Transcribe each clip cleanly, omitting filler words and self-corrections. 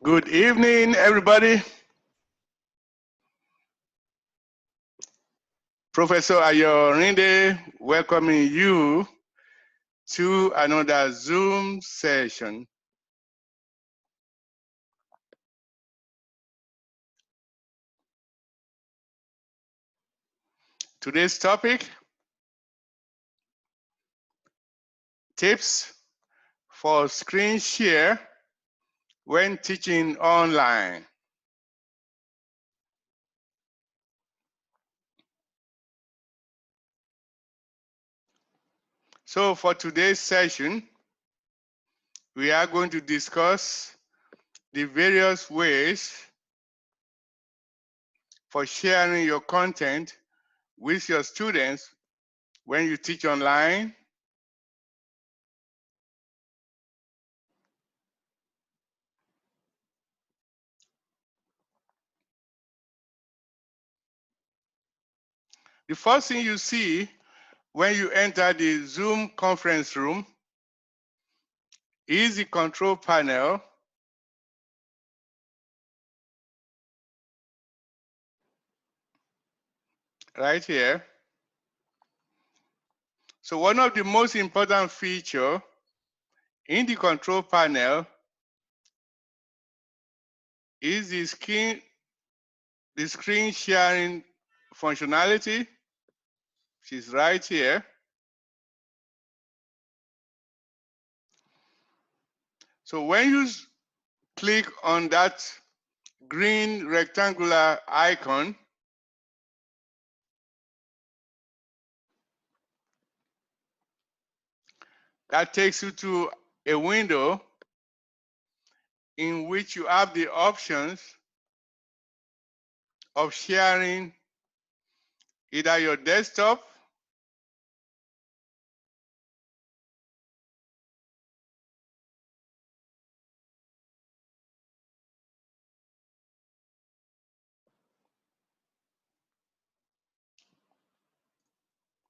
Good evening, everybody. Professor Ayorinde welcoming you to another Zoom session. Today's topic, tips for screen share when teaching online. So for today's session, we are going to discuss the various ways for sharing your content with your students when you teach online. The first thing you see when you enter the Zoom conference room is the control panel. Right here. So one of the most important features in the control panel is the screen sharing functionality, which is right here. So when you click on that green rectangular icon, that takes you to a window in which you have the options of sharing either your desktop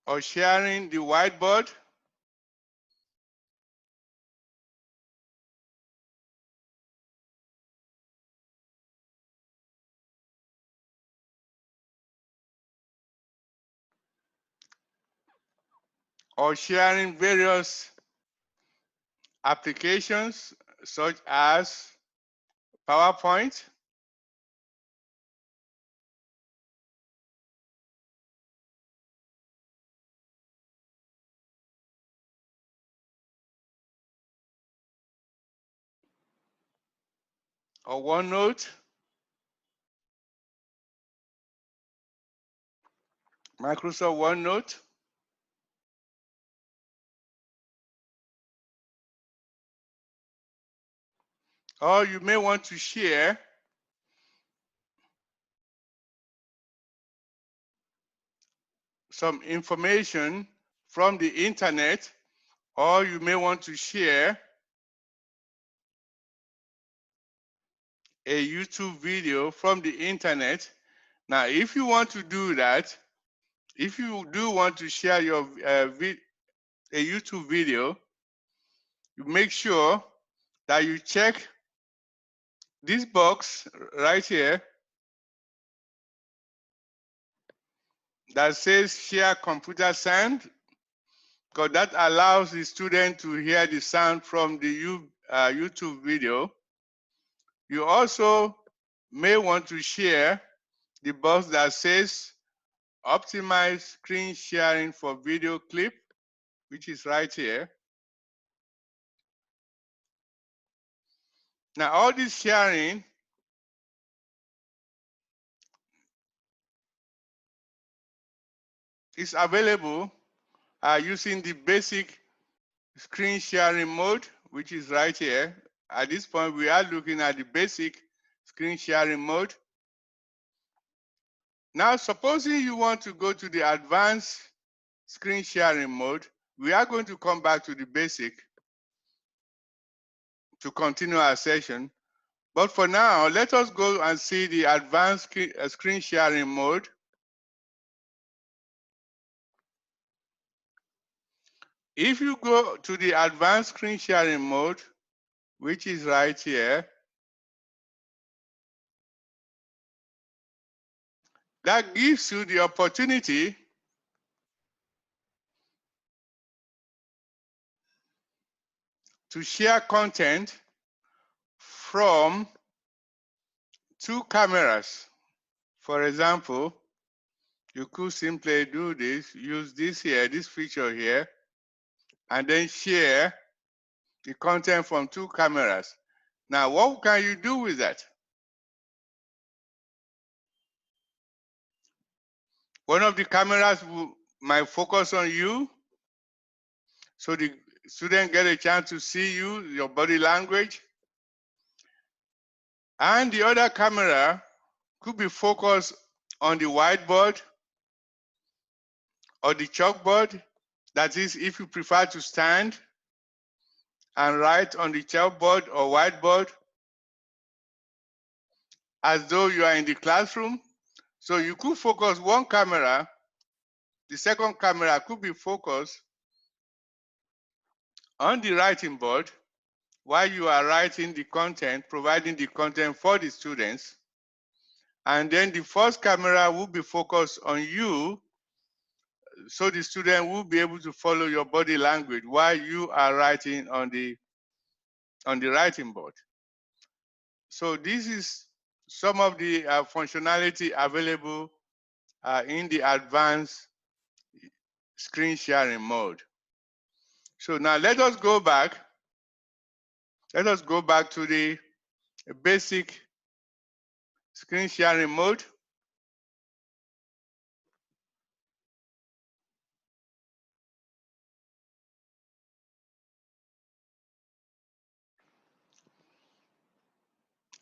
or sharing the whiteboard, or sharing various applications such as PowerPoint, or OneNote, Microsoft OneNote, or you may want to share some information from the internet, or you may want to share a YouTube video from the internet. Now, if you want to do that, if you do want to share your a YouTube video, you make sure that you check this box right here that says share computer sound, because that allows the student to hear the sound from the YouTube video. You also may want to share the box that says optimize screen sharing for video clip, which is right here. Now, all this sharing is available using the basic screen sharing mode, which is right here. At this point, we are looking at the basic screen sharing mode. Now, supposing you want to go to the advanced screen sharing mode, we are going to come back to the basic to continue our session. But for now, let us go and see the advanced screen sharing mode. If you go to the advanced screen sharing mode, which is right here, That gives you the opportunity to share content from two cameras. For example, you could simply do this, use this here, this feature here, and then share the content from two cameras. Now, what can you do with that? One of the cameras might focus on you, so the student get a chance to see you, your body language. And the other camera could be focused on the whiteboard or the chalkboard. That is, if you prefer to stand and write on the chalkboard or whiteboard as though you are in the classroom. So you could focus one camera, the second camera could be focused on the writing board while you are writing the content, providing the content for the students. And then the first camera will be focused on you, so the student will be able to follow your body language while you are writing on the writing board. So this is some of the functionality available in the advanced screen sharing mode. So now let us go back. Let us go back to the basic screen sharing mode.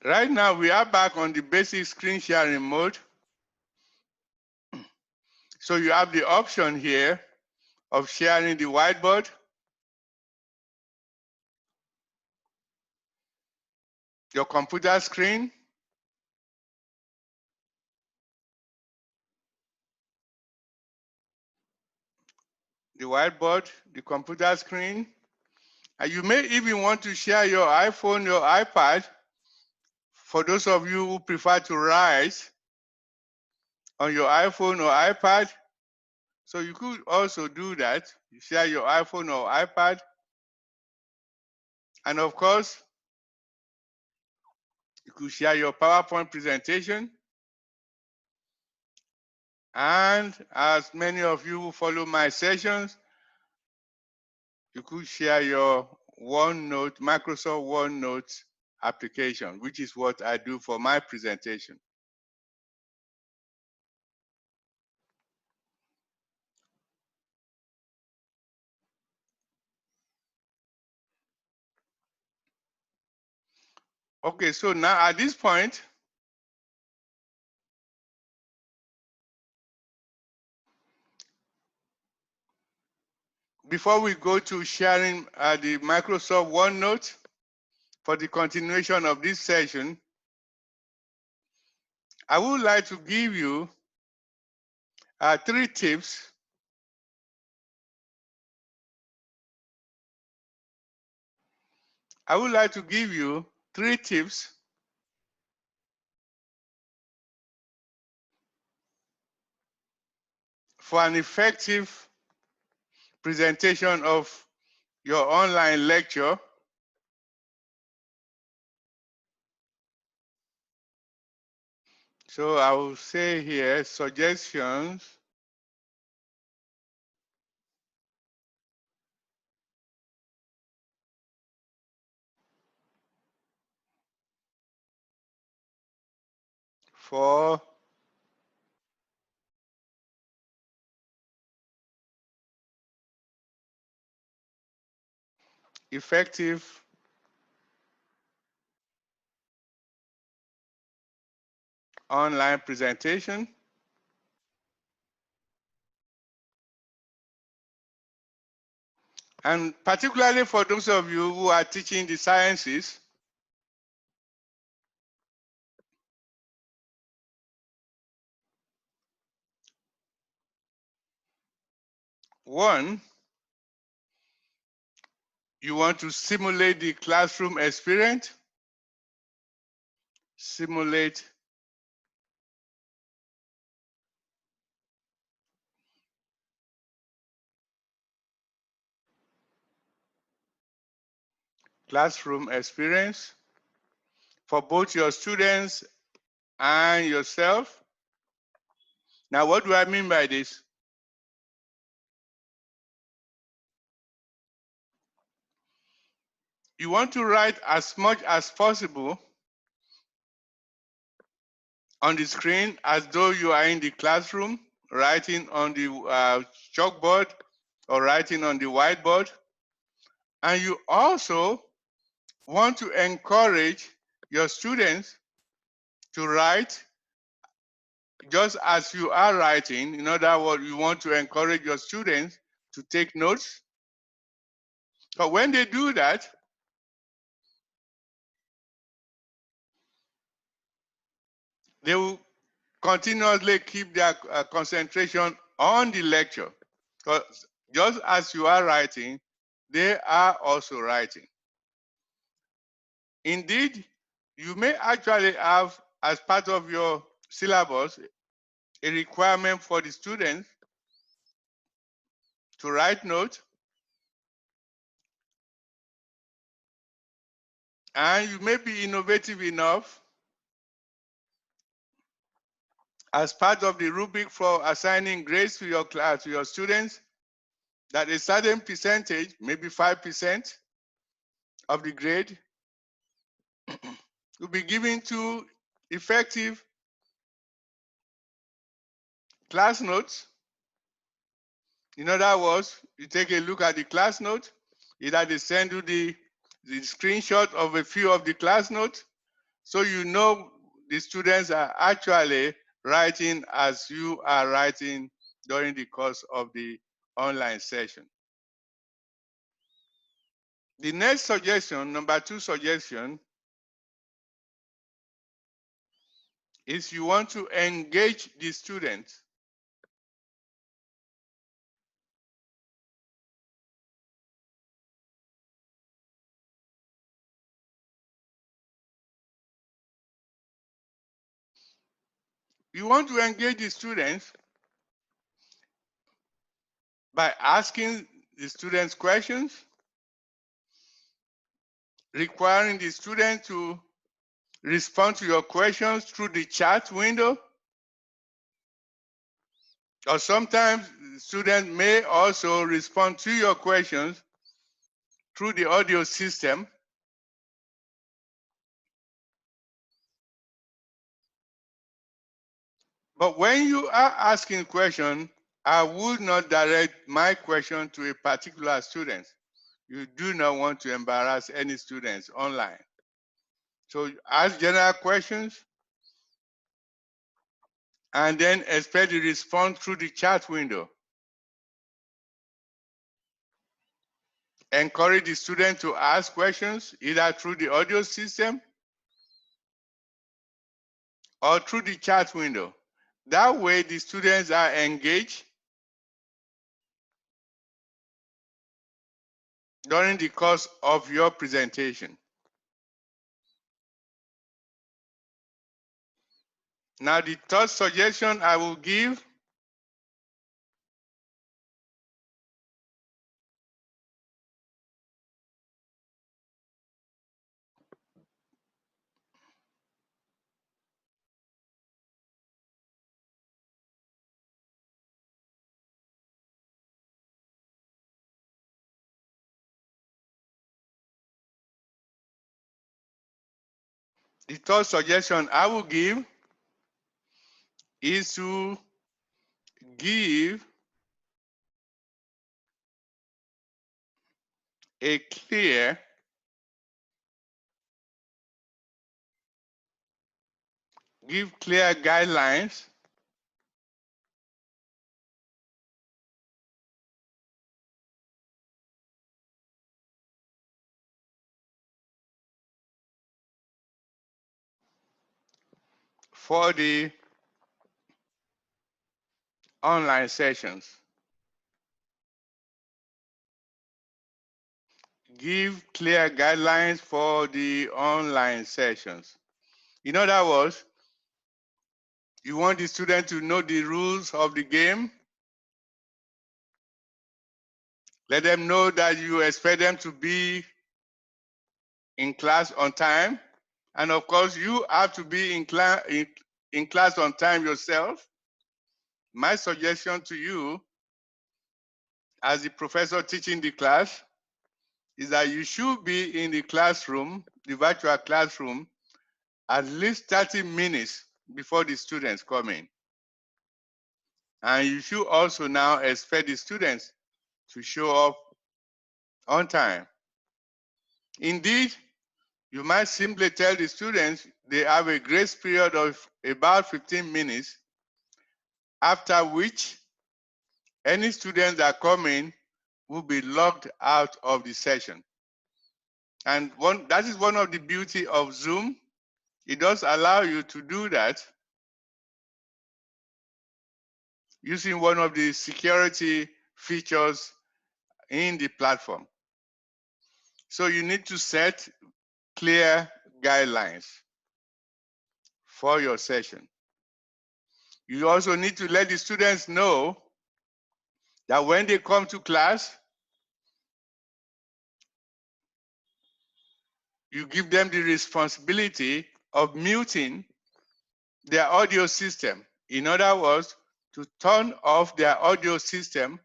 Right now, we are back on the basic screen sharing mode. So you have the option here of sharing the whiteboard, your computer screen, the whiteboard, the computer screen, and you may even want to share your iPhone, your iPad, for those of you who prefer to write on your iPhone or iPad. So you could also do that. You share your iPhone or iPad. And of course, you could share your PowerPoint presentation. And as many of you who follow my sessions, you could share your OneNote, Microsoft OneNote application, which is what I do for my presentation. Okay, so now at this point, before we go to sharing the Microsoft OneNote for the continuation of this session, I would like to give you 3 tips I would like to give you 3 tips for an effective presentation of your online lecture. So I will say here, suggestions for effective online presentation. And particularly for those of you who are teaching the sciences, one, you want to simulate the classroom experience, simulate classroom experience for both your students and yourself. Now, what do I mean by this? You want to write as much as possible on the screen as though you are in the classroom, writing on the chalkboard or writing on the whiteboard. And you also want to encourage your students to write just as you are writing. In other words, you want to encourage your students to take notes. But when they do that, they will continuously keep their concentration on the lecture. Because just as you are writing, they are also writing. Indeed, you may actually have, as part of your syllabus, a requirement for the students to write notes, and you may be innovative enough as part of the rubric for assigning grades to your class, to your students, that a certain percentage, maybe 5% of the grade, will be given to effective class notes. In other words, you take a look at the class note, either they send you the screenshot of a few of the class notes, so you know the students are actually writing as you are writing during the course of the online session. The next suggestion, number 2 suggestion, is you want to engage the students. You want to engage the students by asking the students questions, requiring the student to respond to your questions through the chat window, or sometimes students may also respond to your questions through the audio system. But when you are asking questions, I would not direct my question to a particular student. You do not want to embarrass any students online. So ask general questions and then expect the response through the chat window. Encourage the student to ask questions either through the audio system or through the chat window. That way the students are engaged during the course of your presentation. Now, the third suggestion I will give the third suggestion I will give is to give a clear guidelines for the online sessions. Give clear guidelines for the online sessions. In other words, you want the student to know the rules of the game. Let them know that you expect them to be in class on time. And of course, you have to be in class on time yourself. My suggestion to you, as the professor teaching the class, is that you should be in the classroom, the virtual classroom, at least 30 minutes before the students come in. And you should also now expect the students to show up on time. Indeed, you might simply tell the students they have a grace period of about 15 minutes, after which any students that come in will be logged out of the session. And that is one of the beauty of Zoom. It does allow you to do that using one of the security features in the platform. So you need to set clear guidelines for your session. You also need to let the students know that when they come to class, you give them the responsibility of muting their audio system. In other words, to turn off their audio system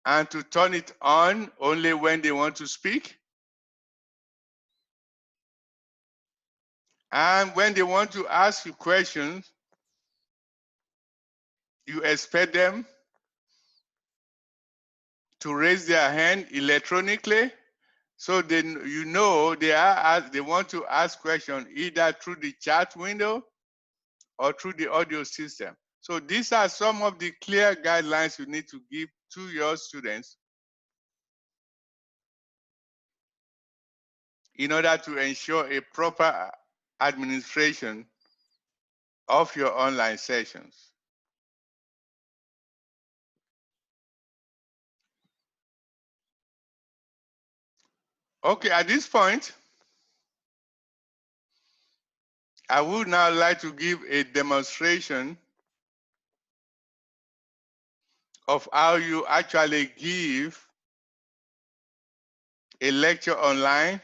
and to turn it on only when they want to speak. And when they want to ask you questions, you expect them to raise their hand electronically, so then you know they want to ask questions either through the chat window or through the audio system. So these are some of the clear guidelines you need to give to your students in order to ensure a proper administration of your online sessions. Okay, at this point, I would now like to give a demonstration of how you actually give a lecture online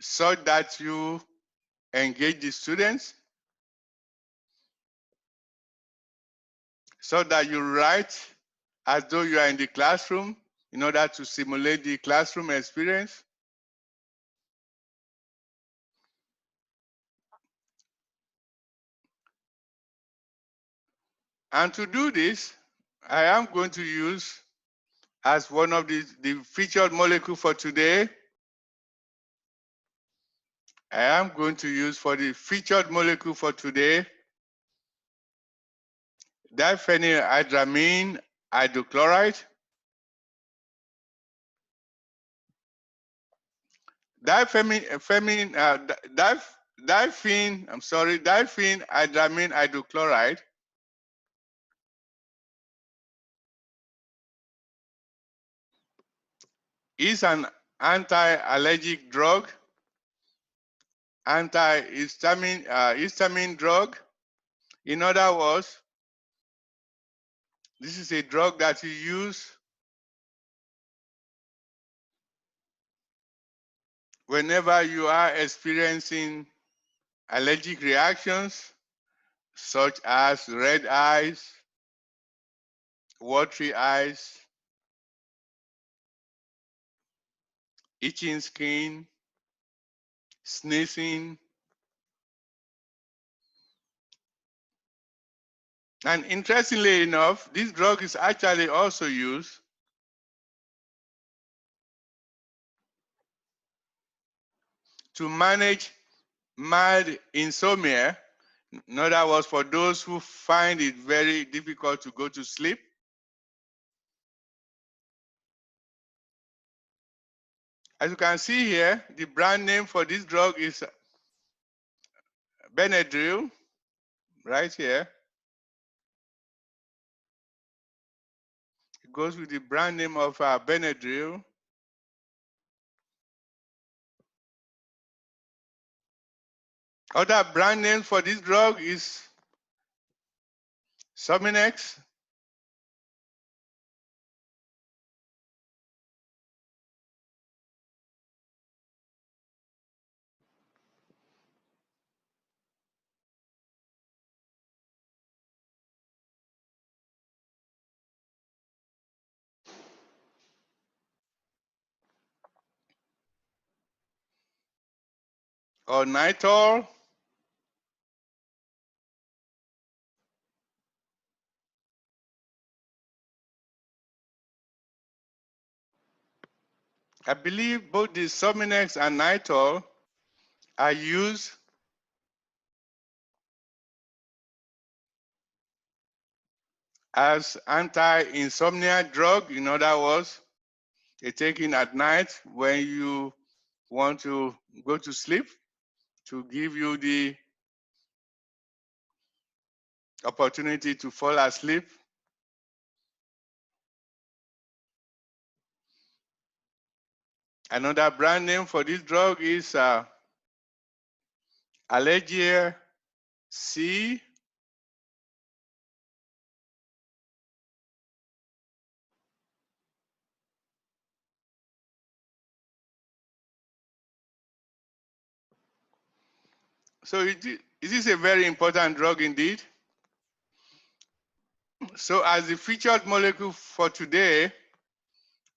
so that you engage the students, so that you write as though you are in the classroom in order to simulate the classroom experience. And to do this, I am going to use as one of the featured molecule for today, I am going to use for the featured molecule for today, diphenhydramine hydrochloride. Diphenhydramine hydrochloride is an anti-allergic drug, histamine drug. In other words, this is a drug that you use whenever you are experiencing allergic reactions such as red eyes, watery eyes, itching skin, sneezing. And interestingly enough, this drug is actually also used to manage mild insomnia. In other words, for those who find it very difficult to go to sleep. As you can see here, the brand name for this drug is Benadryl, right here. It goes with the brand name of Benadryl. Other brand names for this drug is Suminex, or nitol. I believe both the Suminex and nitol are used as anti-insomnia drug. In other words, they're taken at night when you want to go to sleep to give you the opportunity to fall asleep. Another brand name for this drug is Allegia C. So it is a very important drug indeed. So as the featured molecule for today,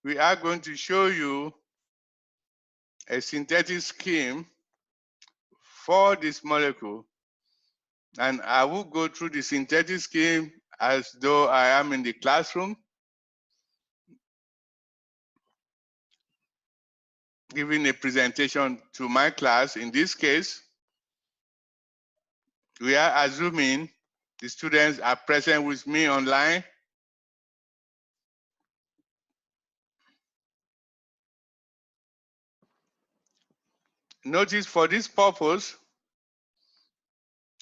we are going to show you a synthetic scheme for this molecule. And I will go through the synthetic scheme as though I am in the classroom, giving a presentation to my class. In this case, we are assuming the students are present with me online. Notice for this purpose,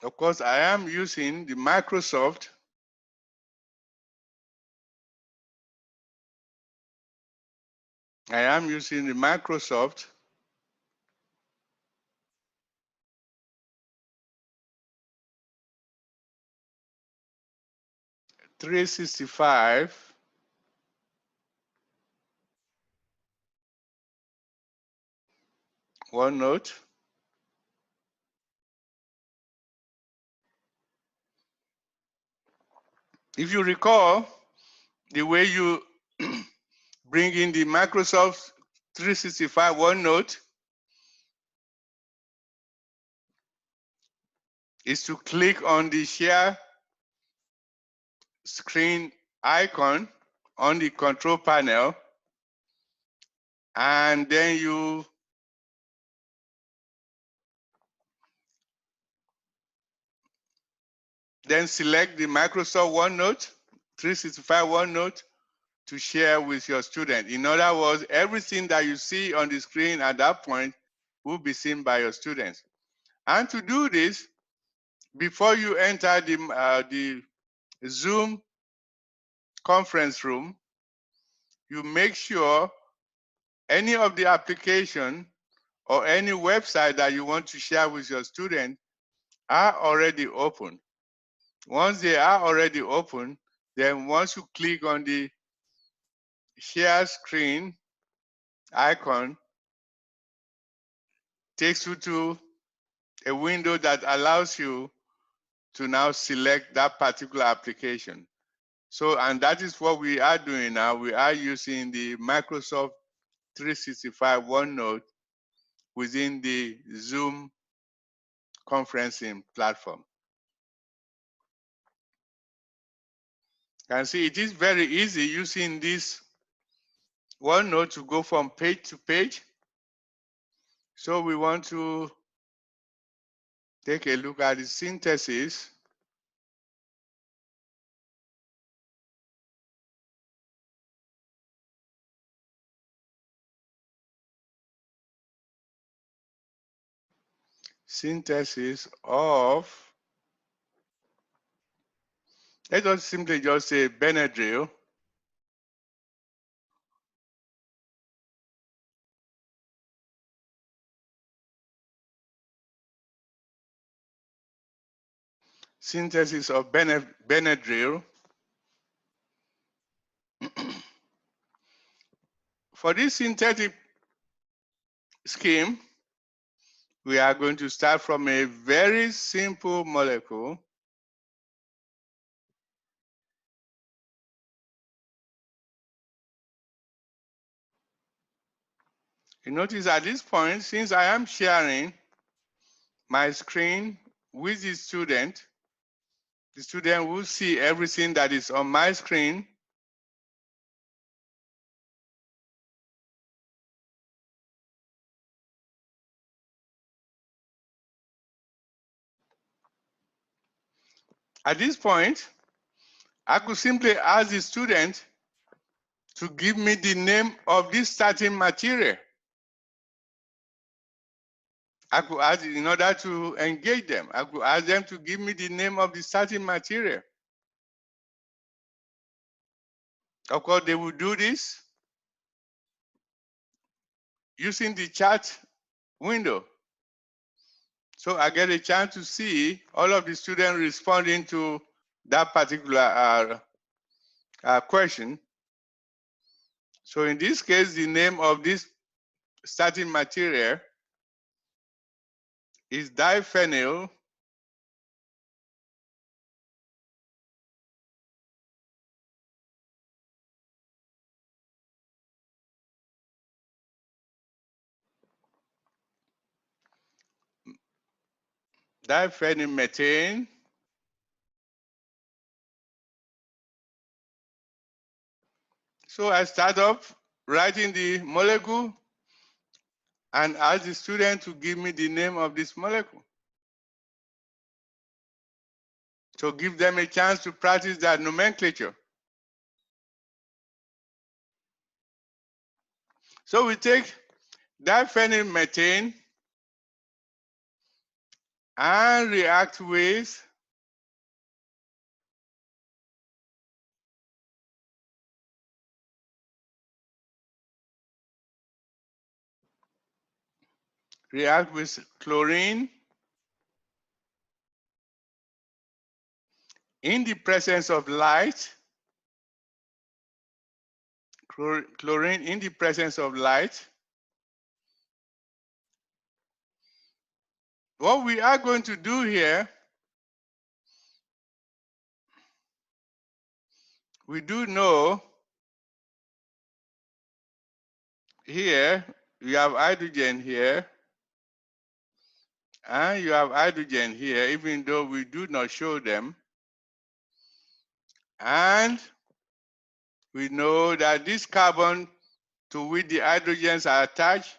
of course, I am using the Microsoft Microsoft 365 OneNote. If you recall, the way you bring in the Microsoft 365 OneNote is to click on the share screen icon on the control panel, and then you select the Microsoft OneNote 365 OneNote to share with your student. In other words, everything that you see on the screen at that point will be seen by your students. And to do this, before you enter the Zoom conference room, you make sure any of the application or any website that you want to share with your student are already open. Once they are already open, then once you click on the share screen icon, takes you to a window that allows you to now select that particular application. So, and that is what we are doing now. We are using the Microsoft 365 OneNote within the Zoom conferencing platform. You can see it is very easy using this OneNote to go from page to page. So we want to take a look at the synthesis. Synthesis of, let us simply just say Benadryl. Synthesis of Benadryl. For this synthetic scheme, we are going to start from a very simple molecule. You notice at this point, since I am sharing my screen with the student will see everything that is on my screen. At this point, I could simply ask the student to give me the name of this starting material. I could ask, in order to engage them, I could ask them to give me the name of the starting material. Of course, they will do this using the chat window. So I get a chance to see all of the students responding to that particular question. So in this case, the name of this starting material is diphenyl diphenylmethane So I start off writing the molecule and ask the student to give me the name of this molecule. So give them a chance to practice that nomenclature. So we take diphenylmethane and react with chlorine in the presence of light. Chlorine in the presence of light. What we are going to do here, we do know here you have hydrogen here and you have hydrogen here, even though we do not show them. And we know that this carbon to which the hydrogens are attached,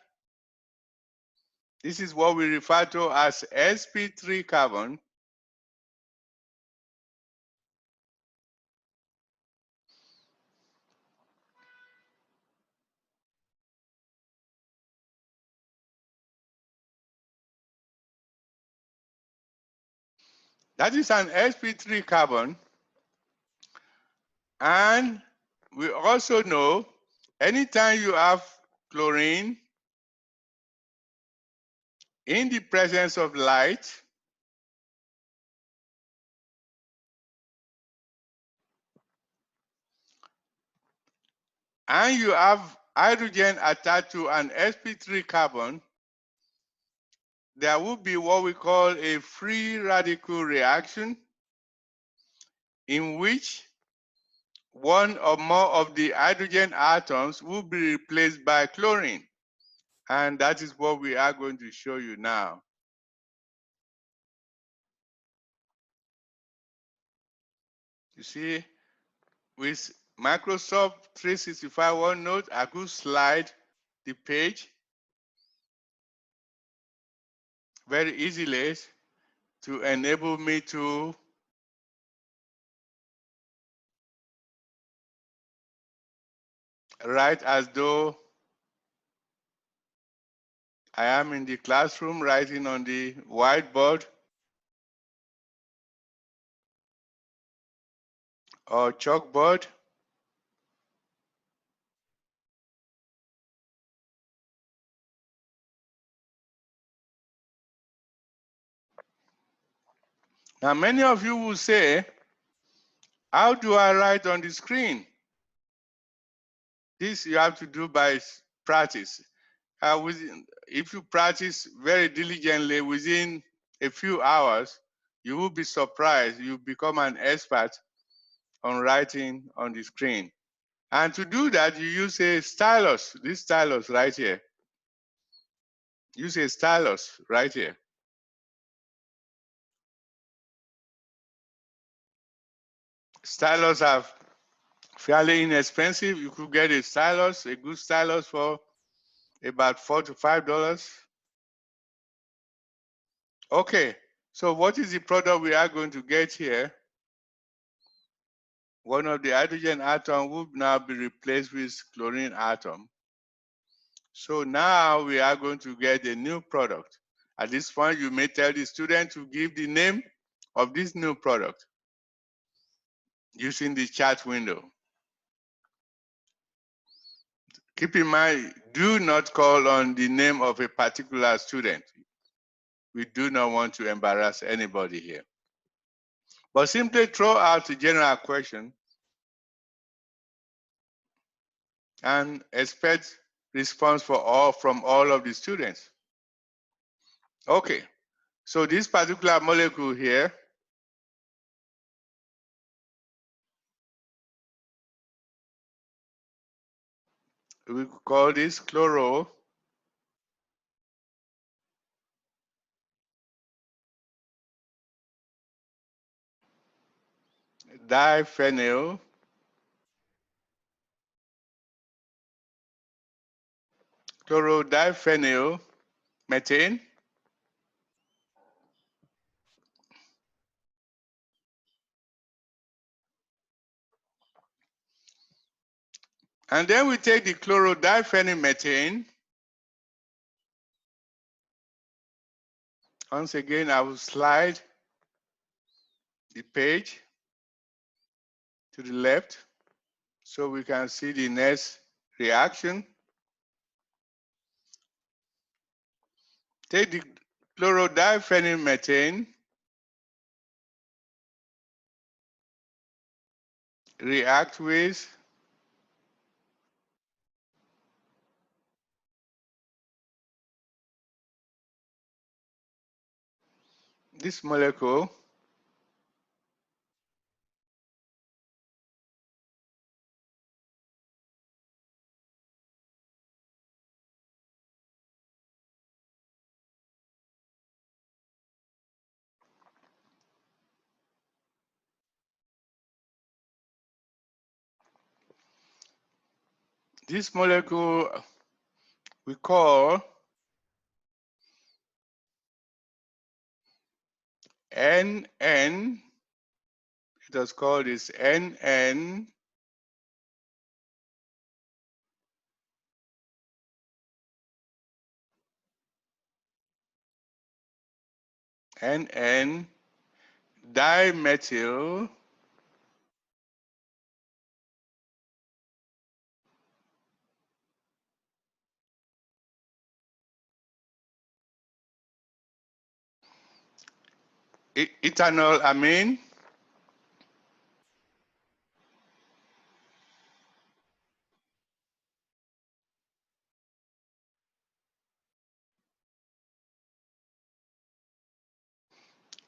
this is what we refer to as sp3 carbon. That is an sp3 carbon. And we also know anytime you have chlorine in the presence of light, and you have hydrogen attached to an sp3 carbon, there will be what we call a free radical reaction in which one or more of the hydrogen atoms will be replaced by chlorine. And that is what we are going to show you now. You see, with Microsoft 365 OneNote, I could slide the page very easily to enable me to write as though I am in the classroom writing on the whiteboard or chalkboard. Now, many of you will say, how do I write on the screen? This you have to do by practice. If you practice very diligently within a few hours, you will be surprised. You become an expert on writing on the screen. And to do that, you use a stylus, this stylus right here. Use a stylus right here. Stylus are fairly inexpensive. You could get a stylus, a good stylus, for about $4 to $5. Okay, so what is the product we are going to get here? One of the hydrogen atom will now be replaced with chlorine atom. So now we are going to get a new product. At this point, you may tell the student to give the name of this new product using the chat window. Keep in mind, do not call on the name of a particular student. We do not want to embarrass anybody here. But simply throw out a general question and expect response from all of the students. Okay, so this particular molecule here we call this chloro diphenyl chlorodiphenyl methane. And then we take the chlorodiphenyl methane. Once again, I will slide the page to the left so we can see the next reaction. Take the chlorodiphenyl methane, react with this molecule, this molecule we call NN. It was called this NN dimethyl ethanol amine.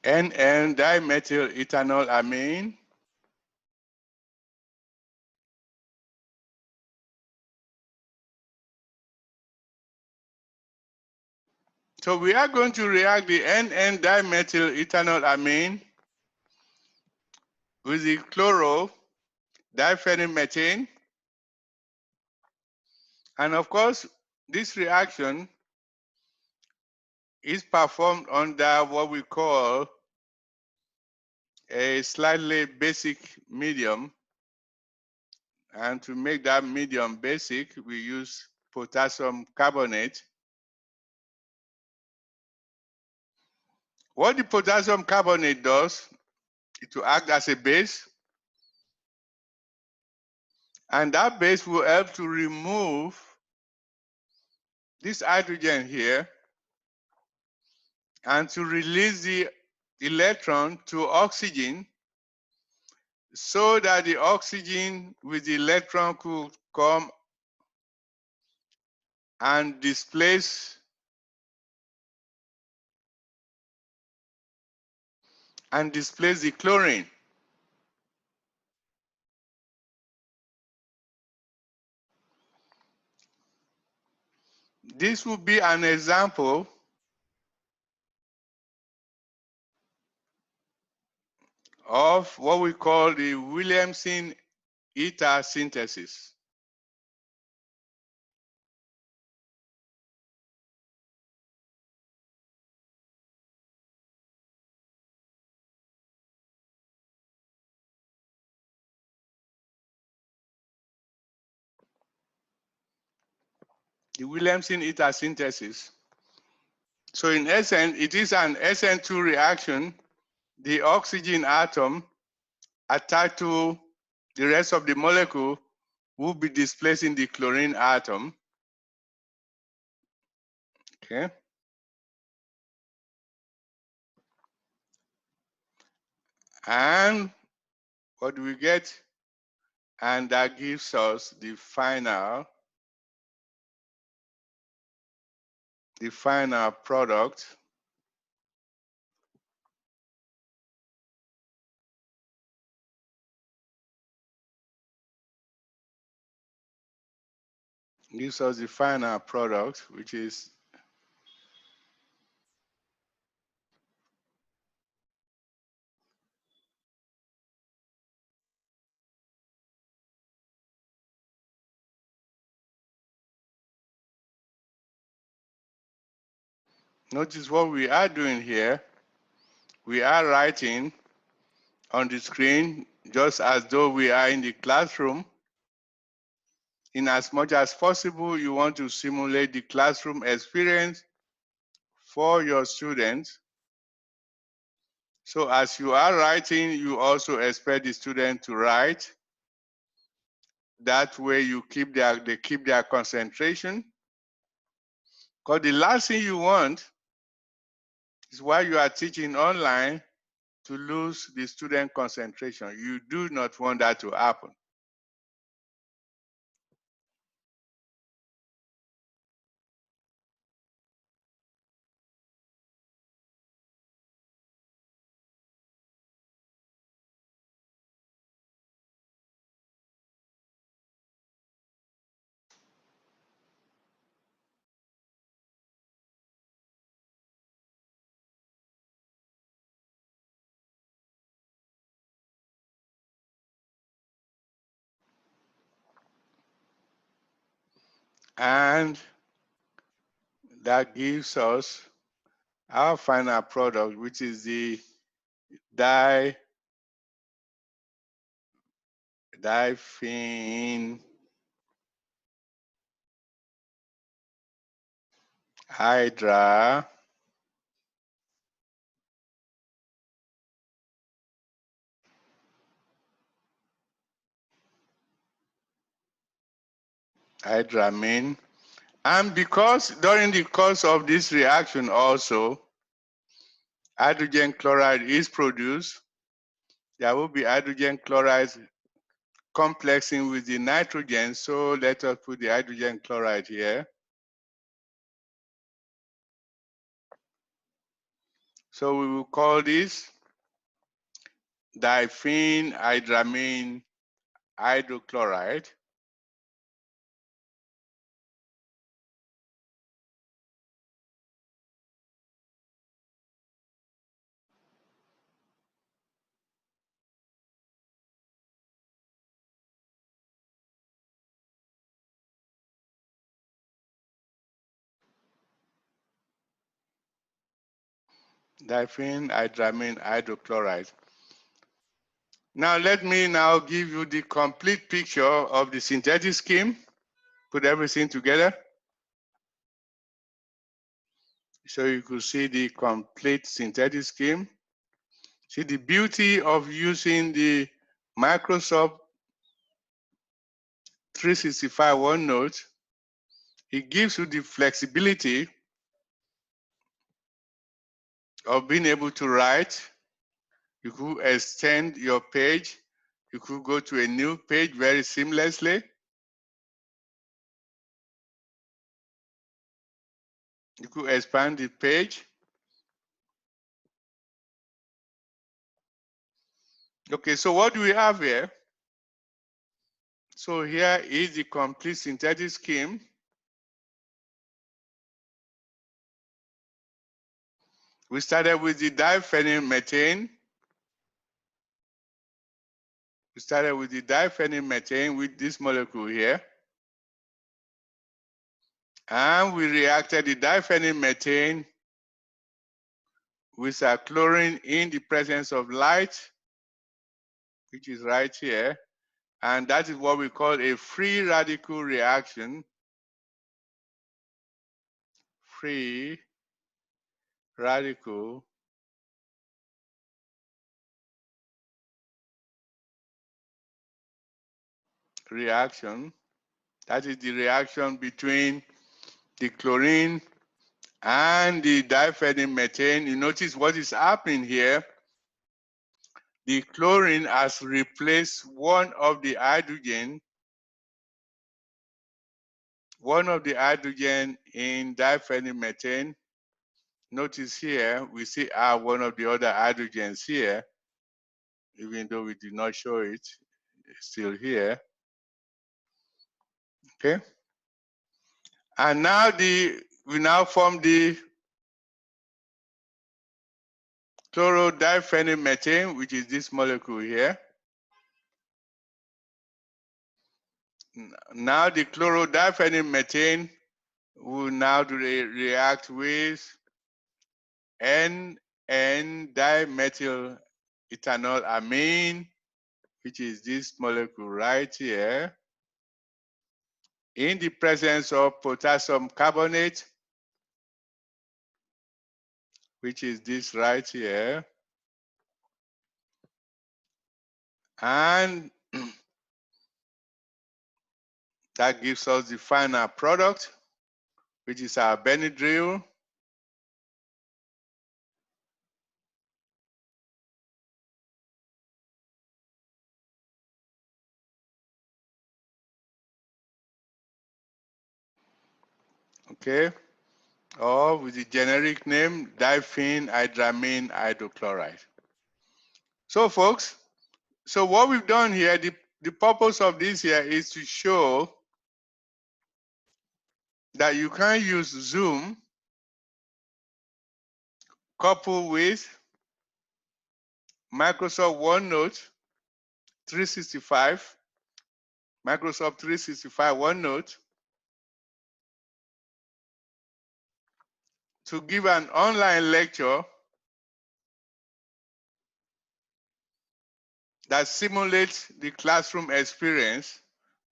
NN dimethyl ethanol amine. So we are going to react the NN dimethyl ethanol amine with the chloro diphenyl methane. And of course, this reaction is performed under what we call a slightly basic medium. And to make that medium basic, we use potassium carbonate. What the potassium carbonate does is to act as a base, and that base will help to remove this hydrogen here and to release the electron to oxygen so that the oxygen with the electron could come and displace the chlorine. This would be an example of what we call the Williamson ether synthesis. The Williamson ether synthesis. So in essence, it is an SN2 reaction. The oxygen atom attached to the rest of the molecule will be displacing the chlorine atom. Okay. And what do we get? And that gives us the final product. Gives us the final product, which is notice what we are doing here. We are writing on the screen just as though we are in the classroom. In as much as possible, you want to simulate the classroom experience for your students. So as you are writing, you also expect the student to write. That way they keep their concentration. Because the last thing you want is while you are teaching online to lose the student concentration. You do not want that to happen. And that gives us our final product, which is the diphenhydra hydramine. And because during the course of this reaction also, hydrogen chloride is produced, there will be hydrogen chloride complexing with the nitrogen. So let us put the hydrogen chloride here. So we will call this diphenhydramine hydrochloride. Diphenhydramine hydrochloride. Now let me now give you the complete picture of the synthetic scheme. Put everything together. So you could see the complete synthetic scheme. See the beauty of using the Microsoft 365 OneNote. It gives you the flexibility of being able to write. You could extend your page. You could go to a new page very seamlessly. You could expand the page. Okay, so what do we have here? So here is the complete synthetic scheme. We started with the diphenylmethane. We started with the diphenylmethane with this molecule here. And we reacted the diphenylmethane with a chlorine in the presence of light, which is right here. And that is what we call a free radical reaction. Free radical reaction. That is the reaction between the chlorine and the diphenylmethane. You notice what is happening here. The chlorine has replaced one of the hydrogen in diphenylmethane. Notice here, we see one of the other hydrogens here, even though we did not show it, it's still here. Okay. And now we now form the chlorodiphenylmethane, which is this molecule here. Now the chlorodiphenylmethane will now react with N-dimethyl ethanol amine, which is this molecule right here, in the presence of potassium carbonate, which is this right here. And that gives us the final product, which is our Benadryl. Okay, or with the generic name diphenhydramine hydrochloride. So folks, so what we've done here, the purpose of this here is to show that you can use Zoom coupled with Microsoft OneNote 365, Microsoft 365 OneNote, to give an online lecture that simulates the classroom experience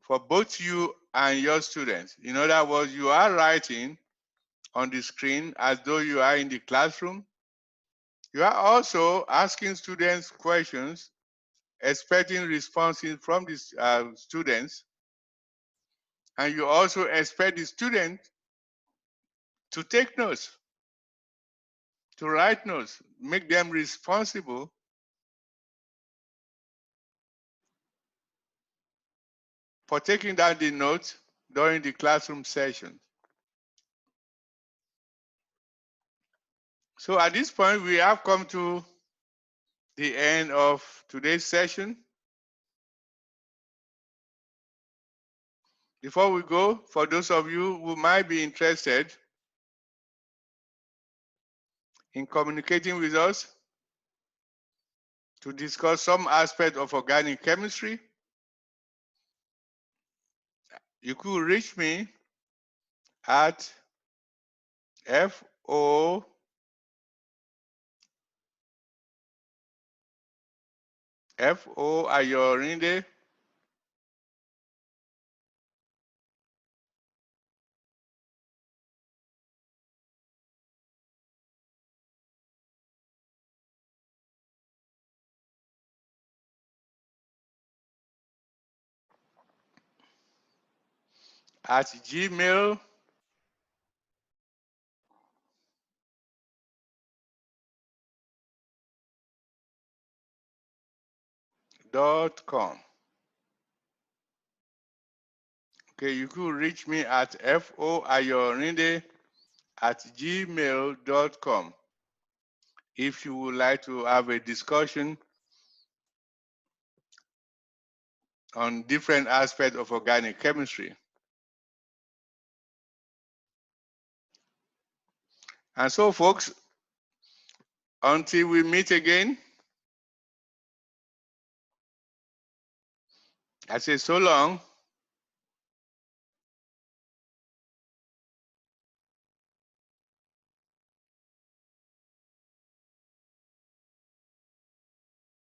for both you and your students. In other words, you are writing on the screen as though you are in the classroom. You are also asking students questions, expecting responses from the students, and you also expect the student to take notes, to write notes, make them responsible for taking down the notes during the classroom session. So at this point, we have come to the end of today's session. Before we go, for those of you who might be interested in communicating with us to discuss some aspect of organic chemistry, you could reach me at FO@ayorinde @gmail.com. Okay, you could reach me at FO@gmail.com if you would like to have a discussion on different aspects of organic chemistry. And so, folks, until we meet again, I say so long.